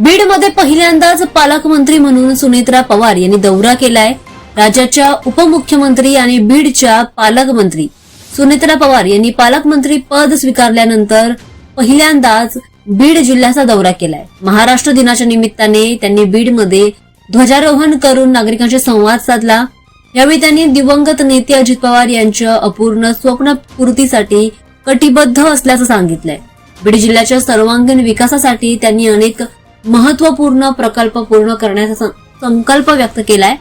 बीडमध्ये पहिल्यांदाच पालकमंत्री म्हणून सुनेत्रा पवार यांनी दौरा केलाय। राज्याच्या उपमुख्यमंत्री आणि बीडच्या पालकमंत्री सुनेत्रा पवार यांनी पालकमंत्री पद स्वीकारल्यानंतर पहिल्यांदाच बीड जिल्ह्याचा दौरा केलाय। महाराष्ट्र दिनाच्या निमित्ताने त्यांनी बीडमध्ये ध्वजारोहण करून नागरिकांशी संवाद साधला। यावेळी त्यांनी दिवंगत नेते अजित पवार यांच्या अपूर्ण स्वप्नपूर्तीसाठी कटिबद्ध असल्याचं सांगितलंय। बीड जिल्ह्याच्या सर्वांगीण विकासासाठी त्यांनी अनेक महत्वपूर्ण प्रकल्प पूर्ण करण्याचा संकल्प व्यक्त केलाय।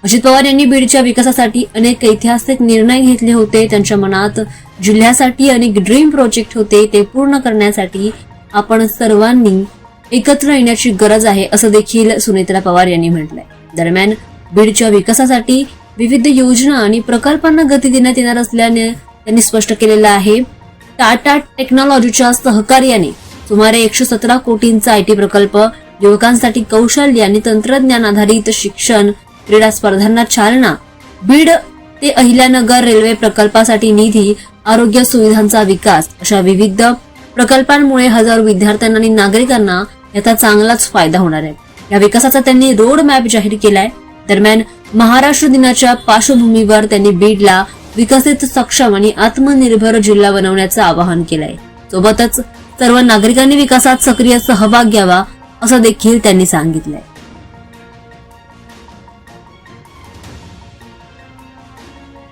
अजित पवार यांनी बीडच्या विकासासाठी अनेक ऐतिहासिक निर्णय घेतले होते। त्यांच्या मनात जिल्ह्यासाठी अनेक ड्रीम प्रोजेक्ट होते, ते पूर्ण करण्यासाठी आपण सर्वांनी एकत्र येण्याची गरज आहे, असं देखील सुनेत्रा पवार यांनी म्हटलंय। दरम्यान बीडच्या विकासासाठी विविध योजना आणि प्रकल्पांना गती देण्यात येणार असल्याने त्यांनी स्पष्ट केलेलं आहे। टाटा टेक्नॉलॉजीच्या सहकार्याने सुमारे 117 कोटींचा आयटी प्रकल्प, युवकांसाठी कौशल्य आणि तंत्रज्ञान आधारित शिक्षण, क्रीडा स्पर्धांना चालना, बीड ते अहिल्यानगर रेल्वे प्रकल्पासाठी निधी, आरोग्य सुविधांचा विकास अशा विविध प्रकल्पांमुळे हजारो विद्यार्थ्यांना आणि नागरिकांना याचा चांगलाच फायदा होणार आहे। या विकासाचा त्यांनी रोड मॅप जाहीर केलाय। दरम्यान महाराष्ट्र दिनाच्या पार्श्वभूमीवर त्यांनी बीडला विकसित, सक्षम आणि आत्मनिर्भर जिल्हा बनवण्याचं आवाहन केलंय। सोबतच सर्व नागरिकांनी विकासात सक्रिय सहभाग घ्यावा असं देखील त्यांनी सांगितलंय।